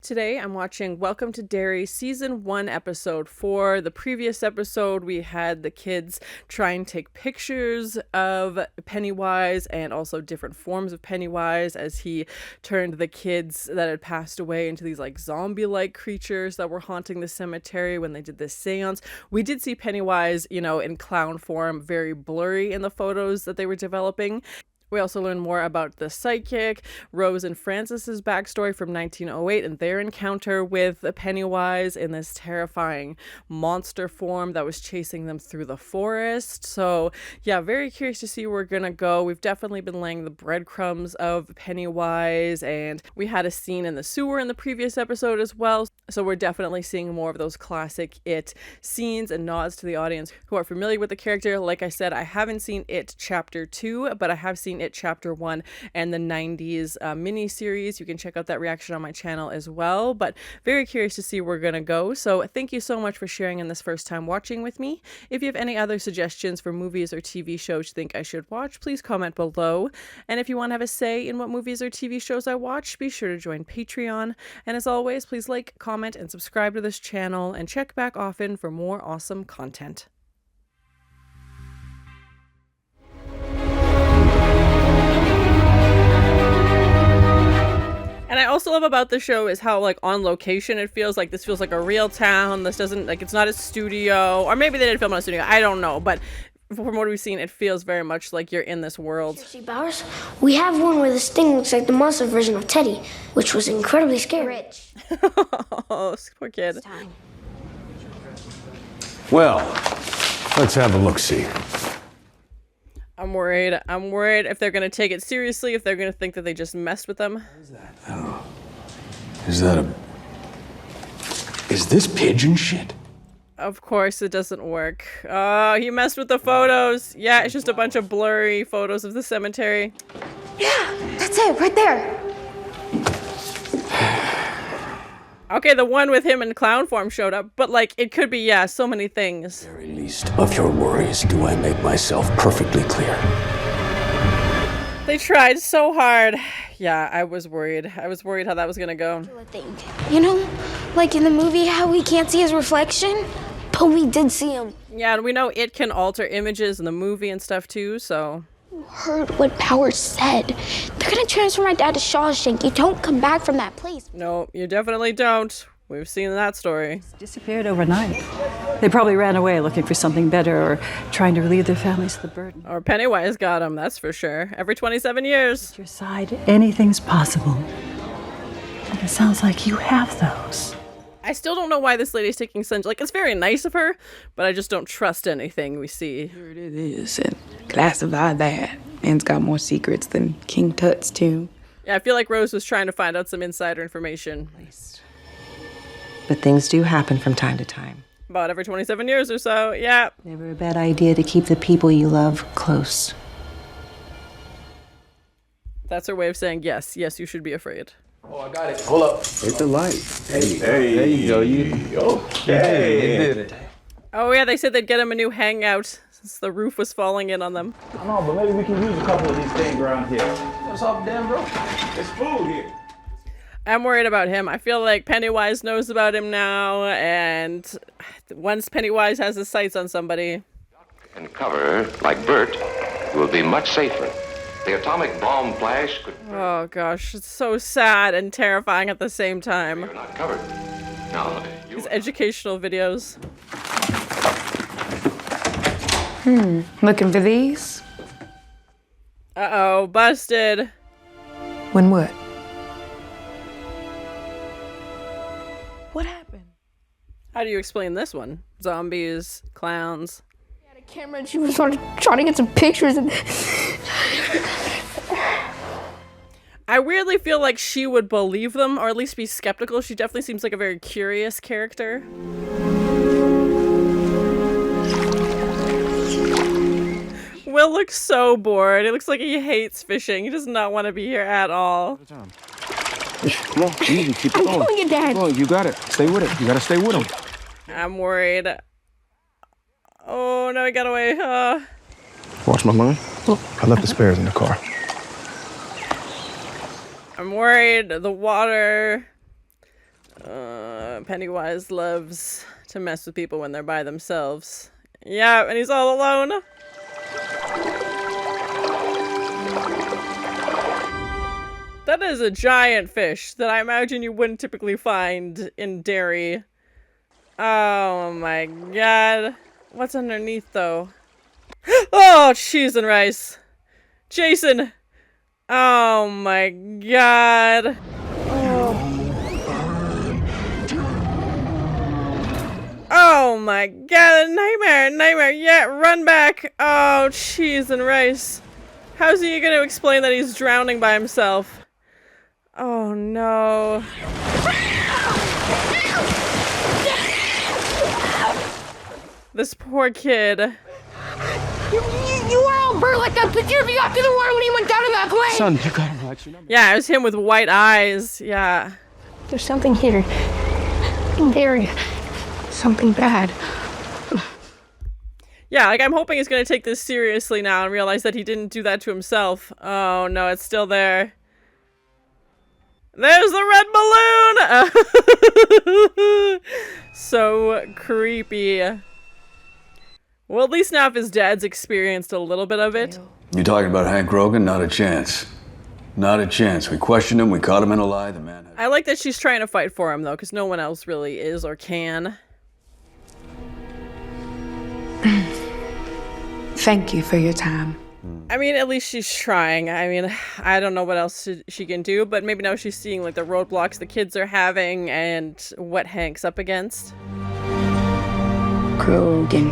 Today I'm watching Welcome to Derry Season 1 Episode 4. The previous episode we had the kids try and take pictures of Pennywise and also different forms of Pennywise as he turned the kids that had passed away into these like zombie-like creatures that were haunting the cemetery when they did this seance. We did see Pennywise, in clown form, very blurry in the photos that they were developing. We also learn more about the psychic, Rose and Francis's backstory from 1908 and their encounter with Pennywise in this terrifying monster form that was chasing them through the forest. So yeah, very curious to see where we're gonna go. We've definitely been laying the breadcrumbs of Pennywise, and we had a scene in the sewer in the previous episode as well. So we're definitely seeing more of those classic It scenes and nods to the audience who are familiar with the character. Like I said, I haven't seen It Chapter 2, but I have seen It Chapter 1 and the 90s mini-series. You can check out that reaction on my channel as well, but very curious to see where we're gonna go. So thank you so much for sharing in this first time watching with me. If you have any other suggestions for movies or TV shows you think I should watch, please comment below. And if you want to have a say in what movies or TV shows I watch, be sure to join Patreon. And as always, please like, comment, and subscribe to this channel, and check back often for more awesome content. And I also love about the show is how, like, on location it feels. Like, this feels like a real town. This doesn't, like, it's not a studio. Or maybe they didn't film in a studio. I don't know. But from what we've seen, it feels very much like you're in this world. Seriously, Bowers, we have one where the sting looks like the monster version of Teddy, which was incredibly scary. Rich. Oh, poor kid. Well, let's have a look-see. I'm worried. I'm worried if they're going to take it seriously, if they're going to think that they just messed with them. What is that? Oh. Is this pigeon shit? Of course it doesn't work. Oh, he messed with the photos. Yeah, it's just a bunch of blurry photos of the cemetery. Yeah, that's it, right there. Okay, the one with him in clown form showed up, but like, it could be, yeah, so many things. Very least of your worries do I make myself perfectly clear. They tried so hard. Yeah, I was worried. I was worried how that was gonna go. You know, like in the movie, how we can't see his reflection, but we did see him. Yeah, and we know it can alter images in the movie and stuff too, so. You heard what Powers said. They're gonna transfer my dad to Shawshank. You don't come back from that place. No, you definitely don't. We've seen that story. Disappeared overnight. They probably ran away looking for something better or trying to relieve their families of the burden. Or Pennywise got him, that's for sure. Every 27 years. At your side, anything's possible. And it sounds like you have those. I still don't know why this lady's taking such, like, it's very nice of her, but I just don't trust anything we see. Here it is, and classify that. Man's got more secrets than King Tut's tomb. Yeah, I feel like Rose was trying to find out some insider information. But things do happen from time to time. About every 27 years or so, yeah. Never a bad idea to keep the people you love close. That's her way of saying yes, you should be afraid. Oh, I got it. Hold up. Hit the light. Hey, there you go. Okay. You did it. Oh yeah, they said they'd get him a new hangout since the roof was falling in on them. I know, but maybe we can use a couple of these things around here. What's up, damn bro? It's food here. I'm worried about him. I feel like Pennywise knows about him now, and once Pennywise has his sights on somebody. And cover, like Bert, will be much safer. The atomic bomb flash could... Oh gosh, it's so sad and terrifying at the same time. You're not covered. Now, These educational videos. Looking for these? Uh-oh, busted. When what? What happened? How do you explain this one? Zombies, clowns. She had a camera and she was trying to get some pictures and... I weirdly feel like she would believe them, or at least be skeptical. She definitely seems like a very curious character. Will looks so bored. It looks like he hates fishing. He does not want to be here at all. Come on, easy. Keep it I'm going. doing it, Dad. Come on, you got it. Stay with it. You gotta stay with him. I'm worried. Oh, no, he got away. Watch my mind. I left the spares in the car. I'm worried. The water. Pennywise loves to mess with people when they're by themselves. Yeah, and he's all alone. That is a giant fish that I imagine you wouldn't typically find in Derry. Oh my god. What's underneath though? Oh, cheese and rice. Jason. Oh my god. Oh my god, nightmare, yeah, run back. Oh, cheese and rice. How's he gonna explain that he's drowning by himself? Oh no. This poor kid. You were all burnt like that picture of you after the war when he went down in that plane. Son, you gotta relax your number. Yeah, it was him with white eyes, yeah. There's something here. Derry. Something bad. Yeah, like I'm hoping he's gonna take this seriously now and realize that he didn't do that to himself. Oh no, it's still there. There's the red balloon! So creepy. Well, at least now if his dad's experienced a little bit of it. You talking about Hank Rogan? Not a chance. Not a chance. We questioned him, we caught him in a lie, the man... I like that she's trying to fight for him, though, because no one else really is or can. Thank you for your time. I mean, at least she's trying. I mean, I don't know what else she can do, but maybe now she's seeing, like, the roadblocks the kids are having and what Hank's up against. Grogan.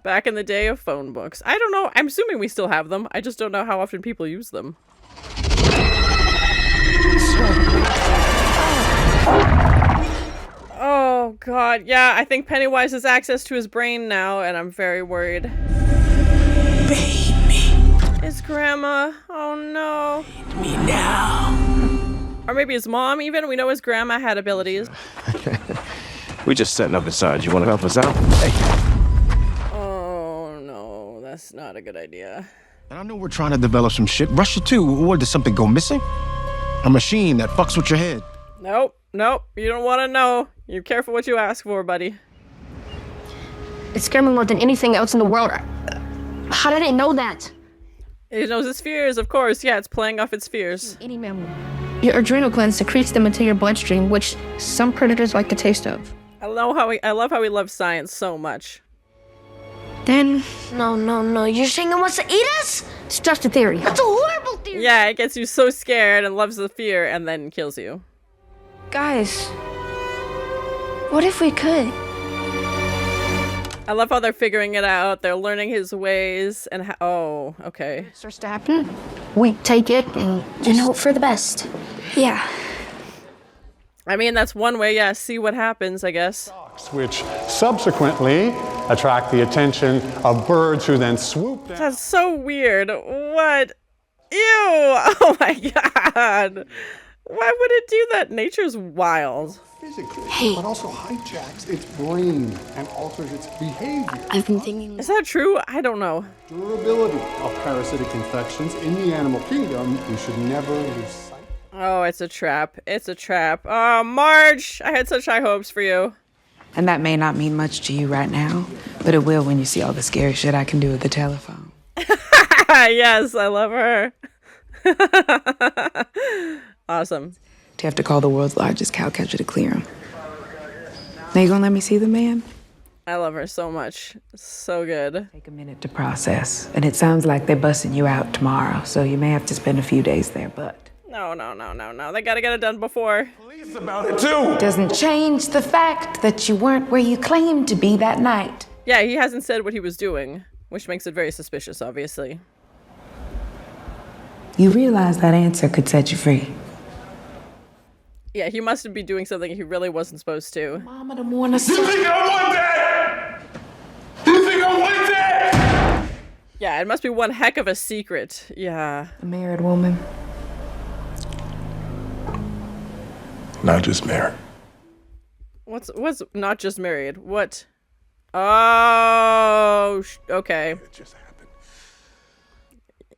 Back in the day of phone books. I don't know. I'm assuming we still have them. I just don't know how often people use them. Oh, God. Yeah, I think Pennywise has access to his brain now, and I'm very worried. Baby. His grandma. Oh, no. Feed me now. Or maybe his mom, even. We know his grandma had abilities. We just setting up inside. You want to help us out? Hey. Oh, no. That's not a good idea. And I know we're trying to develop some shit. Rush it too. Or did something go missing? A machine that fucks with your head. Nope. You don't want to know. You're careful what you ask for, buddy. It scared me more than anything else in the world. How did it know that? It knows its fears, of course. Yeah, it's playing off its fears. Any mammal. Your adrenal gland secretes them into your bloodstream, which some predators like the taste of. I love how he loves science so much. Then... No. You're saying it wants to eat us? It's just a theory. That's a horrible theory! Yeah, it gets you so scared and loves the fear and then kills you. Guys, what if we could? I love how they're figuring it out. They're learning his ways and oh, okay. Starts to happen. We take it and hope for the best. Yeah. I mean, that's one way, yeah, see what happens, I guess. Which subsequently attract the attention of birds who then swoop down. That's so weird. What? Ew! Oh my god! Why would it do that? Nature's wild. Physically, but also hijacks its brain and alters its behavior. I've been thinking... Is that true? I don't know. Durability of parasitic infections in the animal kingdom, we should never lose sight. Oh, it's a trap. It's a trap. Oh, Marge! I had such high hopes for you. And that may not mean much to you right now, but it will when you see all the scary shit I can do with the telephone. Yes, I love her. Awesome. You have to call the world's largest cow catcher to clear him. Now you gonna let me see the man? I love her so much. So good. Take a minute to process. And it sounds like they're busting you out tomorrow, so you may have to spend a few days there, but... No. They gotta get it done before. Police about it too. Doesn't change the fact that you weren't where you claimed to be that night. Yeah, he hasn't said what he was doing, which makes it very suspicious, obviously. You realize that answer could set you free. Yeah, he must be doing something he really wasn't supposed to. Mama don't want us. You think I want that? You think I want that? Yeah, it must be one heck of a secret. Yeah. A married woman. Not just married. What's not just married? What? Oh, okay. It just happened.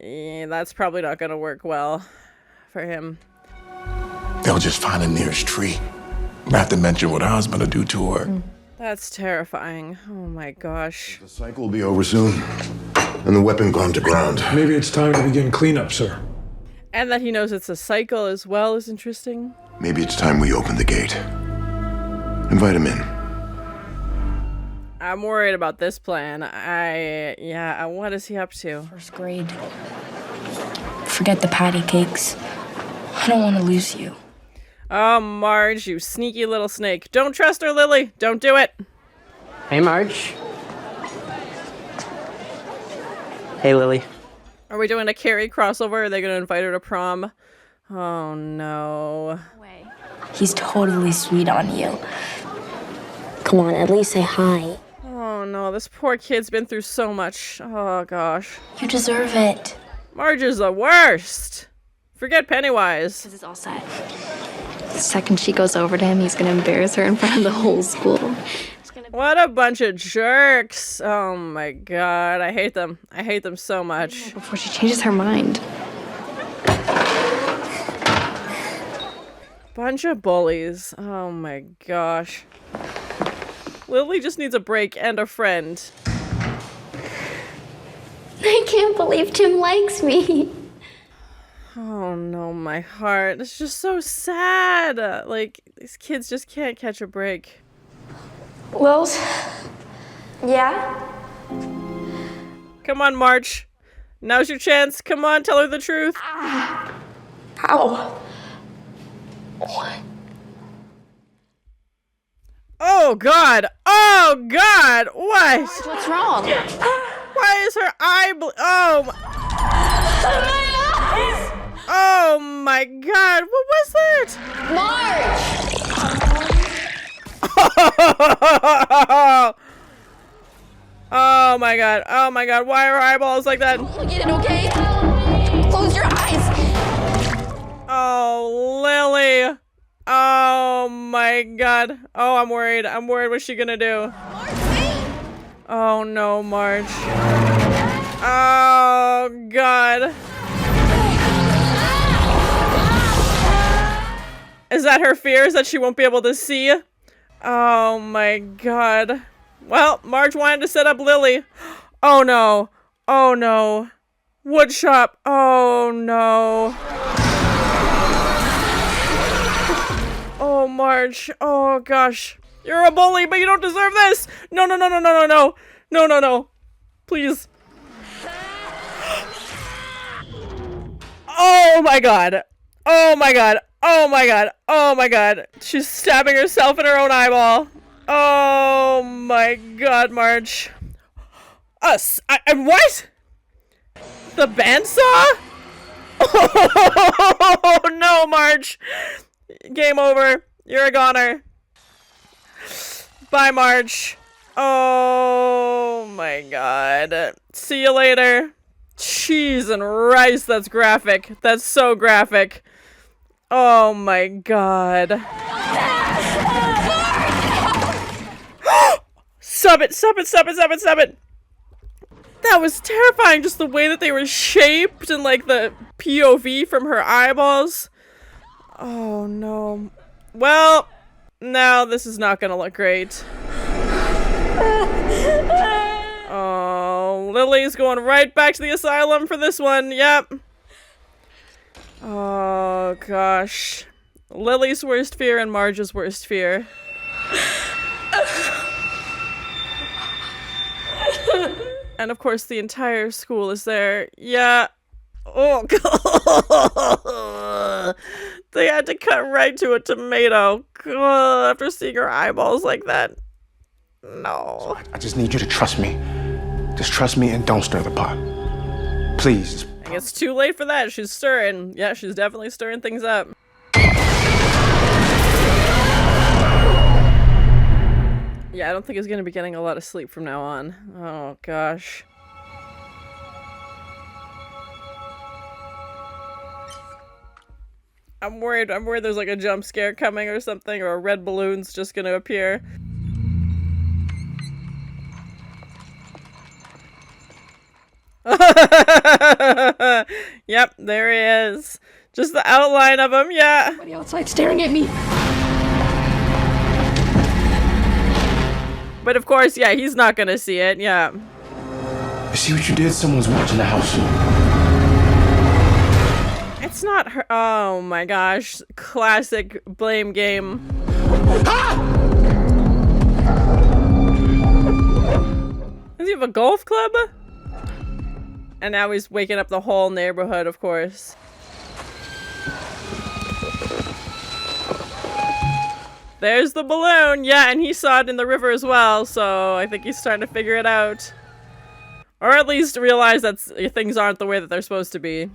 Yeah, that's probably not gonna work well for him. They'll just find the nearest tree. Not to mention what I was gonna do to her. That's terrifying. Oh my gosh. The cycle will be over soon, and the weapon gone to ground. Maybe it's time to begin cleanup, sir. And that he knows it's a cycle as well is interesting. Maybe it's time we open the gate. Invite him in. I'm worried about this plan. What is he up to? First grade. Forget the patty cakes. I don't want to lose you. Oh, Marge, you sneaky little snake. Don't trust her, Lily. Don't do it. Hey, Marge. Hey, Lily. Are we doing a Carrie crossover? Are they going to invite her to prom? Oh, no. He's totally sweet on you. Come on, at least say hi. Oh, no. This poor kid's been through so much. Oh, gosh. You deserve it. Marge is the worst. Forget Pennywise. This is all set. The second she goes over to him, he's gonna embarrass her in front of the whole school. What a bunch of jerks. Oh my god. I hate them. I hate them so much. Before she changes her mind. Bunch of bullies. Oh my gosh. Lily just needs a break and a friend. I can't believe Tim likes me. Oh no, my heart. It's just so sad. Like, these kids just can't catch a break. Lils? Yeah? Come on, March. Now's your chance. Come on, tell her the truth. Ow. What? Oh god. Oh god. What? What's wrong? Why is her eye Oh my god, what was that? Marge! Oh my god, oh my god, why are her eyeballs like that? Get it, okay? Close your eyes! Oh, Lily. Oh my god. Oh, I'm worried. I'm worried. What's she gonna do? Oh no, Marge. Oh god. Is that her fears that she won't be able to see? Oh my god. Well, Marge wanted to set up Lily. Oh no. Oh no. Wood shop. Oh no. Oh, Marge. Oh gosh. You're a bully, but you don't deserve this. No, no, no, no, no, no, no. No, no, no. Please. Oh my god. Oh my god. Oh my god. Oh my god. She's stabbing herself in her own eyeball. Oh my god, Marge. What? The bandsaw? Oh no, Marge. Game over. You're a goner. Bye, Marge. Oh my god. See you later. Cheese and rice. That's graphic. That's so graphic. Oh my god. Sub it, sub it, sub it, sub it, sub it. That was terrifying. Just the way that they were shaped and like the POV from her eyeballs. Oh no. Well, now this is not gonna look great. Oh, Lily's going right back to the asylum for this one. Yep. Oh gosh. Lily's worst fear and Marge's worst fear. And of course the entire school is there. Yeah. Oh god. They had to cut right to a tomato. God, after seeing her eyeballs like that. No. I just need you to trust me. Just trust me and don't stir the pot. Please. I guess it's too late for that. She's stirring. Yeah, she's definitely stirring things up. Yeah, I don't think he's gonna be getting a lot of sleep from now on. Oh gosh. I'm worried there's like a jump scare coming or something, or a red balloon's just gonna appear. Yep, there he is. Just the outline of him, yeah. Somebody outside staring at me. But of course, yeah, he's not gonna see it, yeah. You see what you did? Someone's watching the house. It's not her. Oh my gosh. Classic blame game. Does he have a golf club? And now he's waking up the whole neighborhood, of course. There's the balloon. Yeah, and he saw it in the river as well, so I think he's starting to figure it out. Or at least realize that things aren't the way that they're supposed to be.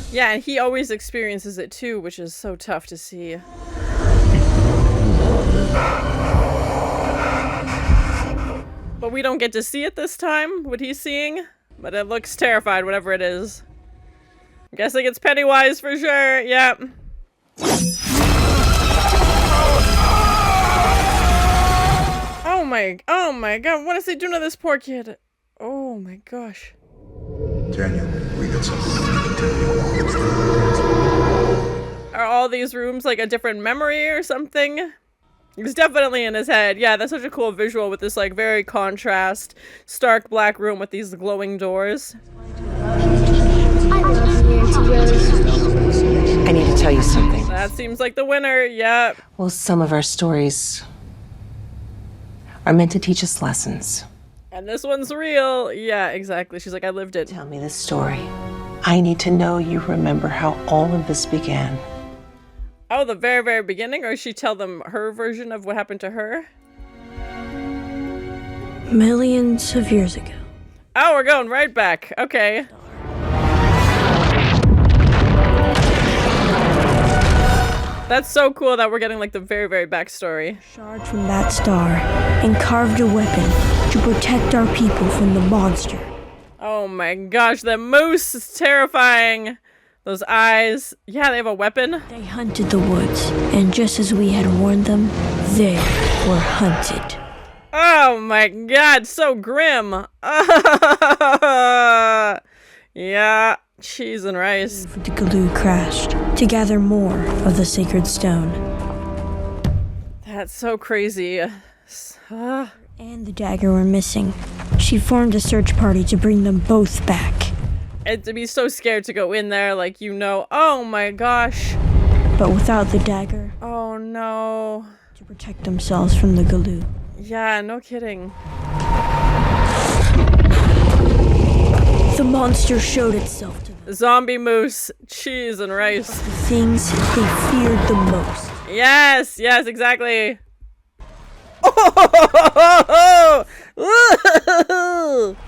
Yeah, and he always experiences it too, which is so tough to see. But we don't get to see it this time, what he's seeing. But it looks terrified, whatever it is. I'm guessing it's Pennywise for sure, yeah. Oh my god, what is he doing to this poor kid? Oh my gosh. Daniel, we got something I need to tell you. Are all these rooms like a different memory or something? It's definitely in his head. Yeah, that's such a cool visual with this like very contrast, stark black room with these glowing doors. I need to tell you something. That seems like the winner, yeah. Well, some of our stories are meant to teach us lessons. And this one's real. Yeah, exactly. She's like, I lived it. Tell me this story. I need to know you remember how all of this began. Oh, the very, very beginning? Or she tell them her version of what happened to her? Millions of years ago. Oh, we're going right back. Okay. That's so cool that we're getting like the very, very backstory. Shard from that star and carved a weapon to protect our people from the monster. Oh my gosh, the moose is terrifying. Those eyes. Yeah, they have a weapon. They hunted the woods, and just as we had warned them, they were hunted. Oh my god, so grim. Yeah, cheese and rice. The Galoo crashed to gather more of the sacred stone. That's so crazy. And the dagger were missing. She formed a search party to bring them both back. And to be so scared to go in there, like, you know, oh my gosh. But without the dagger. Oh no. To protect themselves from the Galoo. Yeah, no kidding. The monster showed itself to them. Zombie moose, cheese and rice. The things they feared the most. Yes, yes, exactly. Oh!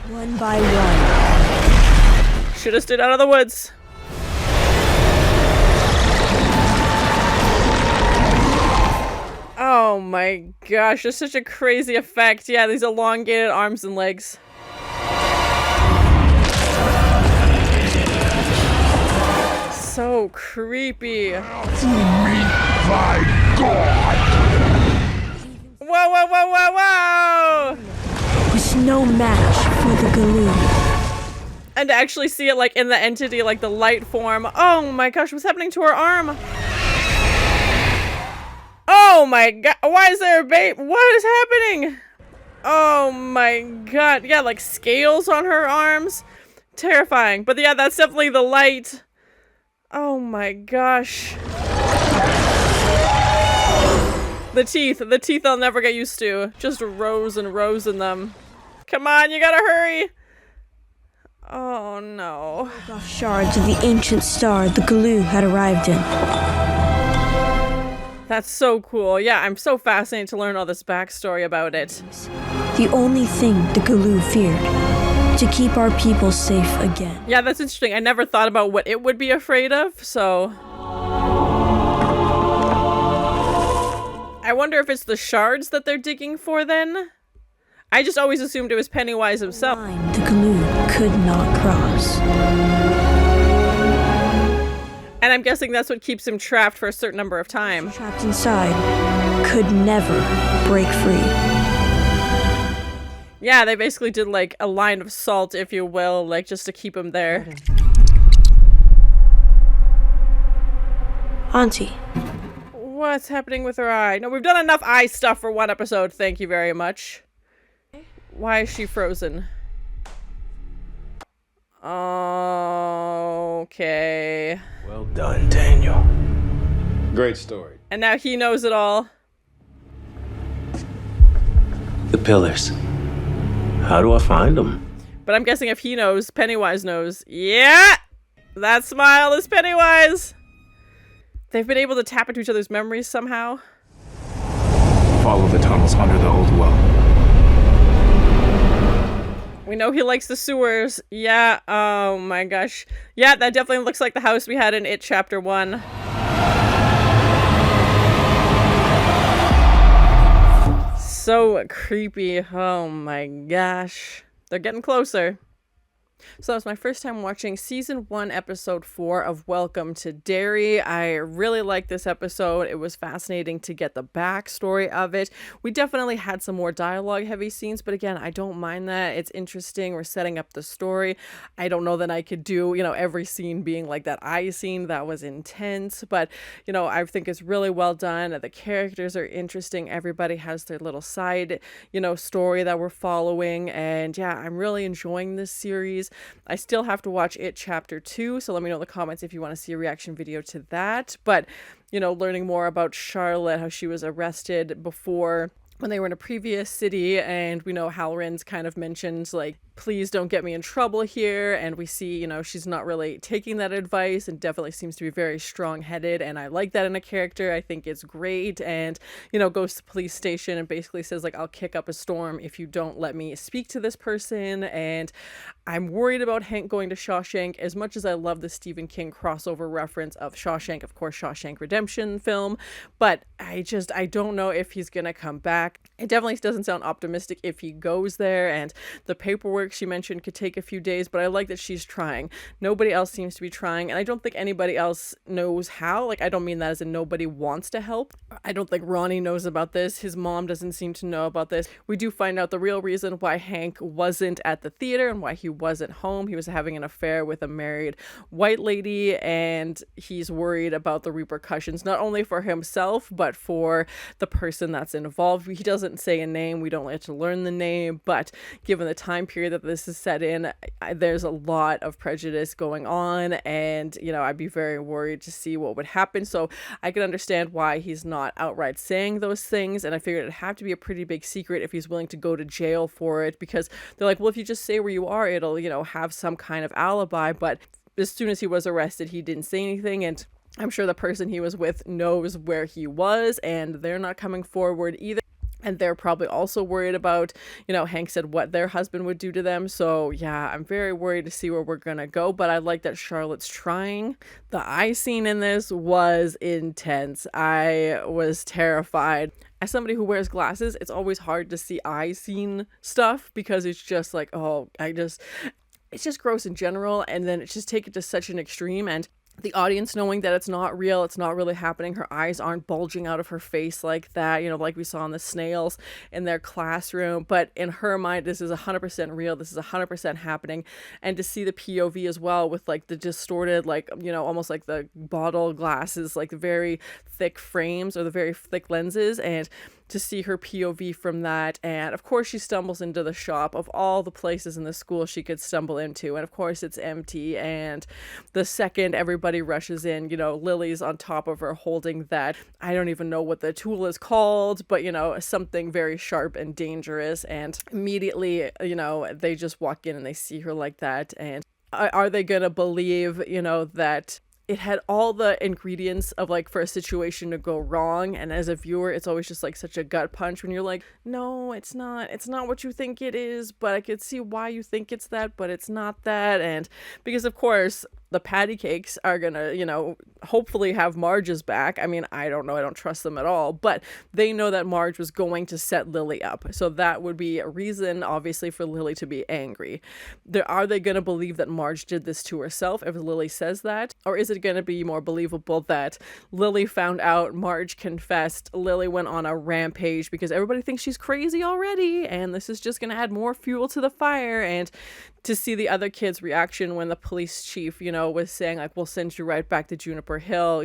One by one. Should have stood out of the woods. Oh my gosh, that's such a crazy effect. Yeah, these elongated arms and legs. So creepy. My God! Whoa, whoa, whoa, whoa, whoa! Was no match for the Galoo. And to actually see it like in the entity, like the light form. Oh my gosh, what's happening to her arm? Oh my god, why is there a babe? What is happening? Oh my god, yeah, like scales on her arms. Terrifying, but yeah, that's definitely the light. Oh my gosh. The teeth I'll never get used to. Just rows and rows in them. Come on, you gotta hurry. Oh no. Off shards of the ancient star the Galoo had arrived in. That's so cool. Yeah, I'm so fascinated to learn all this backstory about it. The only thing the Galoo feared. To keep our people safe again. Yeah, that's interesting. I never thought about what it would be afraid of, so... I wonder if it's the shards that they're digging for then? I just always assumed it was Pennywise himself. The line the Galoo could not cross. And I'm guessing that's what keeps him trapped for a certain number of time. Trapped inside, could never break free. Yeah, they basically did like a line of salt, if you will, like just to keep him there. Auntie. What's happening with her eye? No, we've done enough eye stuff for one episode. Thank you very much. Why is she frozen? Okay. Well done, Daniel. Great story. And now he knows it all. The pillars. How do I find them? But I'm guessing if he knows, Pennywise knows. Yeah! That smile is Pennywise! They've been able to tap into each other's memories somehow. Follow the tunnels under the old well. We know he likes the sewers. Yeah, oh my gosh. Yeah, that definitely looks like the house we had in It Chapter 1. So creepy. Oh my gosh. They're getting closer. So that was my first time watching season 1, episode 4 of Welcome to Derry. I really liked this episode. It was fascinating to get the backstory of it. We definitely had some more dialogue heavy scenes, but again, I don't mind that. It's interesting. We're setting up the story. I don't know that I could do, every scene being like that eye scene. That was intense, but, I think it's really well done. The characters are interesting. Everybody has their little side, story that we're following. And yeah, I'm really enjoying this series. I still have to watch It Chapter 2, so let me know in the comments if you want to see a reaction video to that. But, learning more about Charlotte, how she was arrested before when they were in a previous city, and we know Halloran's kind of mentioned, like, please don't get me in trouble here, and we see, she's not really taking that advice and definitely seems to be very strong-headed, and I like that in a character. I think it's great, and, goes to the police station and basically says, like, I'll kick up a storm if you don't let me speak to this person, and I'm worried about Hank going to Shawshank. As much as I love the Stephen King crossover reference of Shawshank, of course, Shawshank Redemption film, but I don't know if he's gonna come back. It definitely doesn't sound optimistic if he goes there, and the paperwork she mentioned could take a few days, but I like that she's trying. Nobody else seems to be trying, and I don't think anybody else knows how. Like, I don't mean that as in nobody wants to help. I don't think Ronnie knows about this. His mom doesn't seem to know about this. We do find out the real reason why Hank wasn't at the theater and why he wasn't home. He was having an affair with a married white lady, and he's worried about the repercussions, not only for himself, but for the person that's involved. He doesn't say a name. We don't get to learn the name, but given the time period that this is set in, there's a lot of prejudice going on, and I'd be very worried to see what would happen. So I can understand why he's not outright saying those things, and I figured it'd have to be a pretty big secret if he's willing to go to jail for it, because they're like, well, if you just say where you are, it'll have some kind of alibi. But as soon as he was arrested, he didn't say anything, and I'm sure the person he was with knows where he was, and they're not coming forward either. And they're probably also worried about, Hank said what their husband would do to them. So yeah, I'm very worried to see where we're gonna go, but I like that Charlotte's trying. The eye scene in this was intense. I was terrified. As somebody who wears glasses, it's always hard to see eye scene stuff because it's just like, it's just gross in general, and then it's just taken to such an extreme, and the audience knowing that it's not real, it's not really happening, her eyes aren't bulging out of her face like that, like we saw in the snails in their classroom, but in her mind, this is 100% real, this is 100% happening, and to see the POV as well with like the distorted, like, almost like the bottle glasses, like the very thick frames or the very thick lenses, and to see her POV from that. And of course she stumbles into the shop of all the places in the school she could stumble into, and of course it's empty, and the second everybody rushes in, Lily's on top of her holding that, I don't even know what the tool is called, but something very sharp and dangerous, and immediately they just walk in and they see her like that, and are they gonna believe that it had all the ingredients of like for a situation to go wrong? And as a viewer, it's always just like such a gut punch when you're like, no, it's not what you think it is, but I could see why you think it's that, but it's not that. And because of course the patty cakes are gonna, hopefully have Marge's back. I mean, I don't know. I don't trust them at all. But they know that Marge was going to set Lily up. So that would be a reason, obviously, for Lily to be angry. Are they going to believe that Marge did this to herself if Lily says that? Or is it going to be more believable that Lily found out, Marge confessed, Lily went on a rampage because everybody thinks she's crazy already, and this is just going to add more fuel to the fire? And to see the other kids' reaction when the police chief, was saying, like, we'll send you right back to Juniper Hill,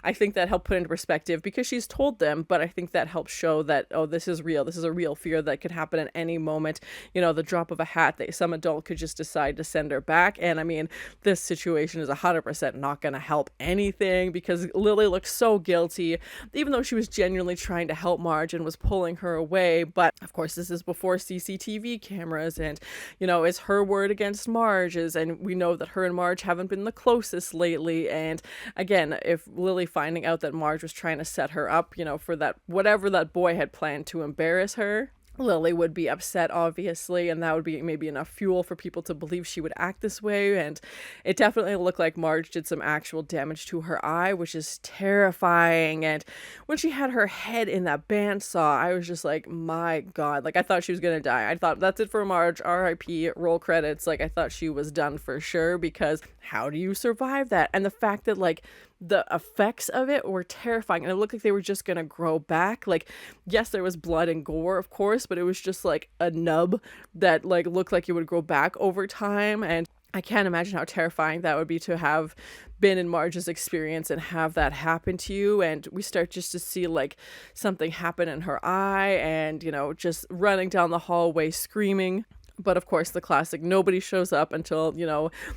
I think that helped put into perspective, because she's told them, but I think that helps show that, oh, this is real. This is a real fear that could happen at any moment. The drop of a hat, that some adult could just decide to send her back. And I mean, this situation is 100% not going to help anything, because Lily looks so guilty, even though she was genuinely trying to help Marge and was pulling her away. But of course, this is before CCTV cameras, and, it's her word against Marge's, and we know that her and Marge haven't been the closest lately. And again, if Lily finding out that Marge was trying to set her up, for that, whatever that boy had planned to embarrass her, Lily would be upset, obviously, and that would be maybe enough fuel for people to believe she would act this way. And it definitely looked like Marge did some actual damage to her eye, which is terrifying. And when she had her head in that bandsaw, I was just like, my God, like, I thought she was gonna die. I thought, that's it for Marge, RIP, roll credits. Like, I thought she was done for sure, because how do you survive that? And the fact that, like, the effects of it were terrifying, and it looked like they were just gonna grow back. Like, yes, there was blood and gore, of course, but it was just like a nub that, like, looked like it would grow back over time. And I can't imagine how terrifying that would be to have been in Marge's experience and have that happen to you. And we start just to see, like, something happen in her eye, and, just running down the hallway screaming. But of course, the classic, nobody shows up until,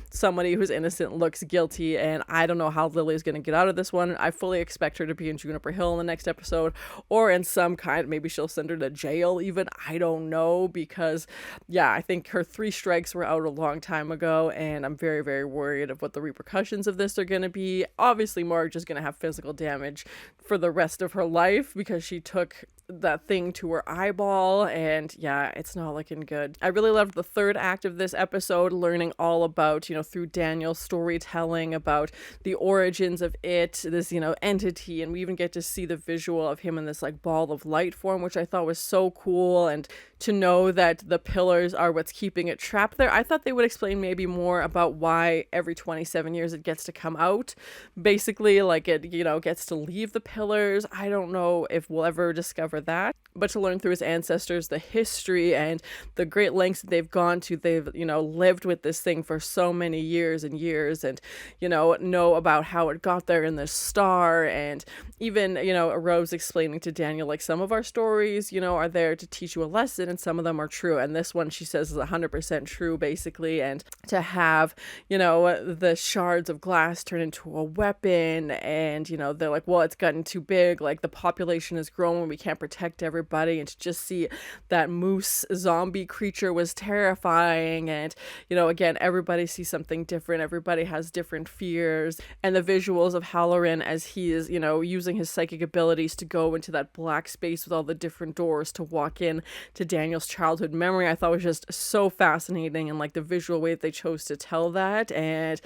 somebody who's innocent looks guilty. And I don't know how Lily's going to get out of this one. I fully expect her to be in Juniper Hill in the next episode, or in some kind, maybe she'll send her to jail even. I don't know, because, yeah, I think her 3 strikes were out a long time ago, and I'm very, very worried of what the repercussions of this are going to be. Obviously, Marge is going to have physical damage for the rest of her life, because she took that thing to her eyeball, and yeah, it's not looking good. I really loved the third act of this episode, learning all about, through Daniel's storytelling, about the origins of it, this, entity, and we even get to see the visual of him in this, like, ball of light form, which I thought was so cool. And to know that the pillars are what's keeping it trapped there. I thought they would explain maybe more about why every 27 years it gets to come out. Basically, like, it, gets to leave the pillars. I don't know if we'll ever discover that, but to learn through his ancestors the history and the great lengths that they've gone to. They've, lived with this thing for so many years and years, and, know about how it got there in this star. And even, Rose explaining to Daniel, like, some of our stories, are there to teach you a lesson, and some of them are true. And this one, she says, is 100% true, basically. And to have, the shards of glass turn into a weapon, and, they're like, well, it's gotten too big, like, the population is growing, we can't protect everybody. And to just see that moose zombie creature was terrifying. And, again, everybody sees something different, everybody has different fears. And the visuals of Halloran as he is, using his psychic abilities to go into that black space with all the different doors to walk in to Daniel's childhood memory, I thought was just so fascinating, and, like, the visual way that they chose to tell that. And,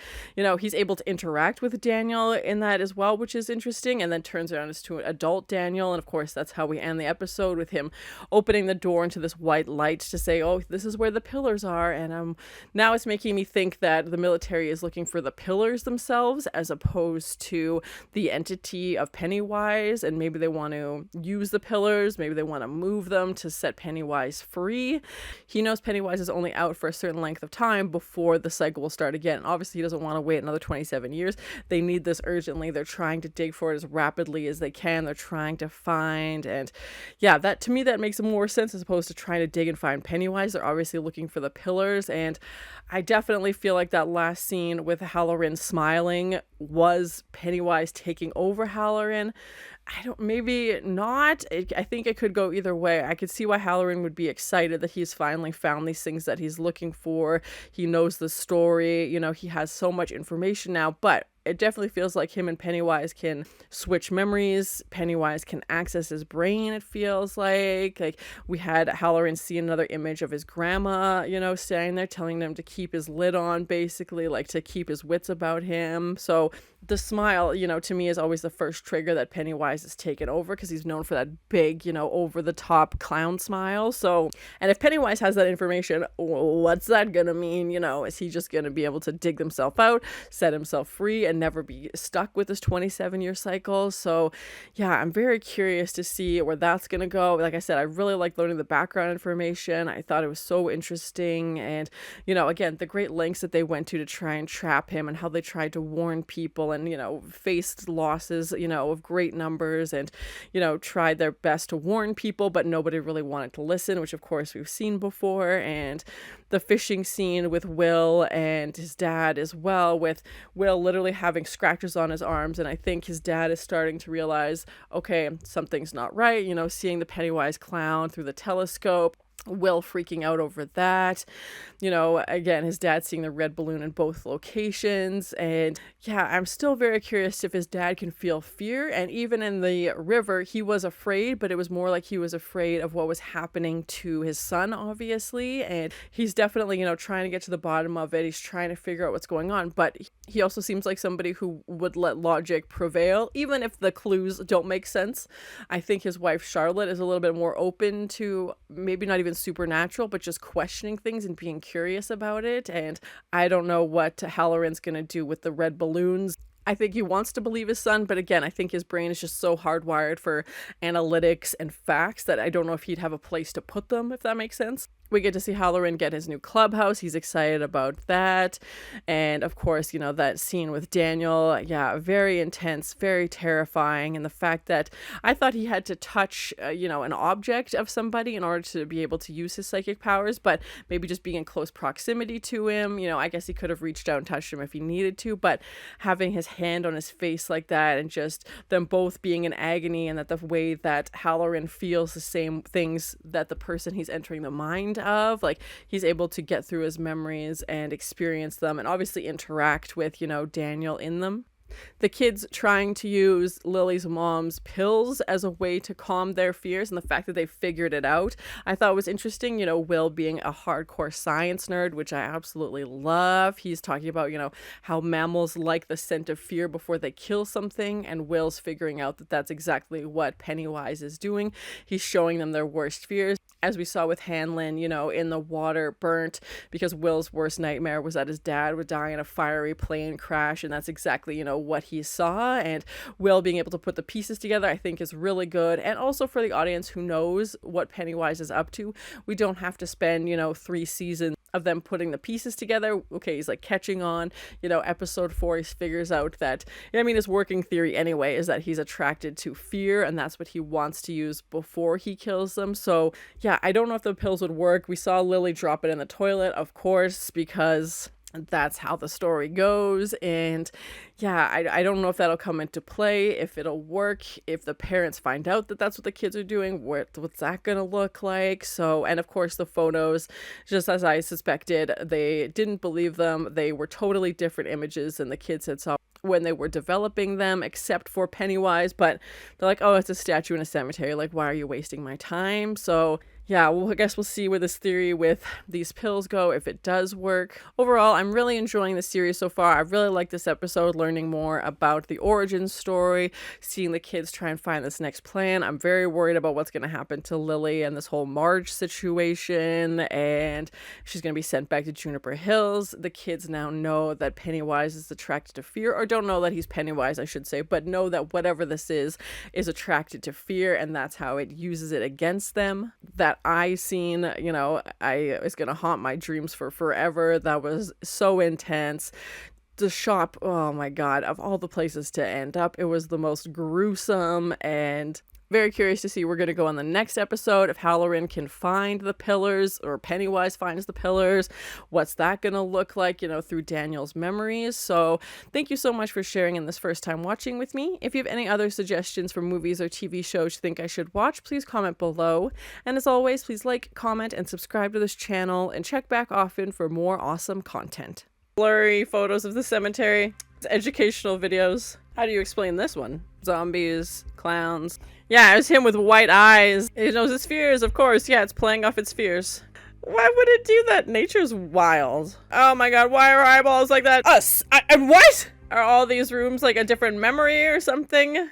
he's able to interact with Daniel in that as well, which is interesting, and then turns around as to an adult Daniel. And of course, that's how we end the episode, with him opening the door into this white light to say, oh, this is where the pillars are. And now it's making me think that the military is looking for the pillars themselves as opposed to the entity of Pennywise, and maybe they want to use the pillars, maybe they want to move them to set Pennywise free. He knows Pennywise is only out for a certain length of time before the cycle will start again. Obviously, he doesn't want to wait another 27 years. They need this urgently. They're trying to dig for it as rapidly as they can. They're trying to find, and yeah, that, to me, that makes more sense as opposed to trying to dig and find Pennywise. They're obviously looking for the pillars. And I definitely feel like that last scene with Halloran smiling was Pennywise taking over Halloran. I don't, maybe not. I think it could go either way. I could see why Halloran would be excited that he's finally found these things that he's looking for. He knows the story, you know, he has so much information now, but it definitely feels like him and Pennywise can switch memories. Pennywise can access his brain, it feels like. Like, we had Halloran see another image of his grandma, you know, standing there telling him to keep his lid on, basically, like to keep his wits about him. So the smile, you know, to me is always the first trigger that Pennywise is taken over, because he's known for that big, you know, over the top clown smile. So, and if Pennywise has that information, what's that gonna mean? You know, is he just gonna be able to dig himself out, set himself free, and never be stuck with this 27-year cycle? So yeah, I'm very curious to see where that's gonna go. Like I said, I really like learning the background information. I thought it was so interesting, and you know, again, the great lengths that they went to try and trap him, and how they tried to warn people, and you know, faced losses, you know, of great numbers, and you know, tried their best to warn people, but nobody really wanted to listen, which of course we've seen before. And the fishing scene with Will and his dad as well, with Will literally having scratches on his arms, and I think his dad is starting to realize, okay, something's not right, you know, seeing the Pennywise clown through the telescope. Will freaking out over that, you know, again, his dad seeing the red balloon in both locations. And yeah, I'm still very curious if his dad can feel fear. And even in the river, he was afraid, but it was more like he was afraid of what was happening to his son, obviously. And he's definitely, you know, trying to get to the bottom of it. He's trying to figure out what's going on, but he also seems like somebody who would let logic prevail, even if the clues don't make sense. I think his wife Charlotte is a little bit more open to maybe not even supernatural, but just questioning things and being curious about it. And I don't know what Halloran's gonna do with the red balloons. I think he wants to believe his son, but again, I think his brain is just so hardwired for analytics and facts that I don't know if he'd have a place to put them, if that makes sense. We get to see Halloran get his new clubhouse. He's excited about that. And of course, you know, that scene with Daniel, yeah, very intense, very terrifying. And the fact that I thought he had to touch, you know, an object of somebody in order to be able to use his psychic powers, but maybe just being in close proximity to him, you know, I guess he could have reached out and touched him if he needed to, but having his hand on his face like that, and just them both being in agony, and that the way that Halloran feels the same things that the person he's entering the mind of, like he's able to get through his memories and experience them, and obviously interact with, you know, Daniel in them. The kids trying to use Lily's mom's pills as a way to calm their fears, and the fact that they figured it out, I thought was interesting. You know, Will being a hardcore science nerd, which I absolutely love. He's talking about, you know, how mammals like the scent of fear before they kill something, and Will's figuring out that that's exactly what Pennywise is doing. He's showing them their worst fears, as we saw with Hanlon, you know, in the water burnt, because Will's worst nightmare was that his dad would die in a fiery plane crash, and that's exactly, you know, what he saw. And Will being able to put the pieces together, I think, is really good. And also for the audience who knows what Pennywise is up to, we don't have to spend, you know, 3 seasons of them putting the pieces together. Okay, he's like catching on, you know, episode 4, he figures out that, I mean, his working theory anyway is that he's attracted to fear, and that's what he wants to use before he kills them. So yeah, I don't know if the pills would work. We saw Lily drop it in the toilet, of course, because that's how the story goes. And yeah, I don't know if that'll come into play, if it'll work, if the parents find out that that's what the kids are doing, what's that gonna look like? So, and of course the photos, just as I suspected, they didn't believe them. They were totally different images than the kids had saw when they were developing them, except for Pennywise. But they're like, oh, it's a statue in a cemetery, like, why are you wasting my time? So yeah, well, I guess we'll see where this theory with these pills go, if it does work. Overall, I'm really enjoying the series so far. I really like this episode, learning more about the origin story, seeing the kids try and find this next plan. I'm very worried about what's going to happen to Lily and this whole Marge situation, and she's going to be sent back to Juniper Hills. The kids now know that Pennywise is attracted to fear, or don't know that he's Pennywise, I should say, but know that whatever this is attracted to fear, and that's how it uses it against them. That eye scene, you know, is gonna haunt my dreams for forever. That was so intense. The shop, oh my god, of all the places to end up, it was the most gruesome and Very curious to see where we're going to go on the next episode. If Halloran can find the pillars, or Pennywise finds the pillars, what's that going to look like, you know, through Daniel's memories. So thank you so much for sharing in this first time watching with me. If you have any other suggestions for movies or TV shows you think I should watch, please comment below. And as always, please like, comment, and subscribe to this channel, and check back often for more awesome content. Blurry photos of the cemetery, educational videos. How do you explain this one? Zombies, clowns. Yeah, it was him with white eyes. It knows its fears, of course. Yeah, it's playing off its fears. Why would it do that? Nature's wild. Oh my god, why are eyeballs like that? What? Are all these rooms like a different memory or something?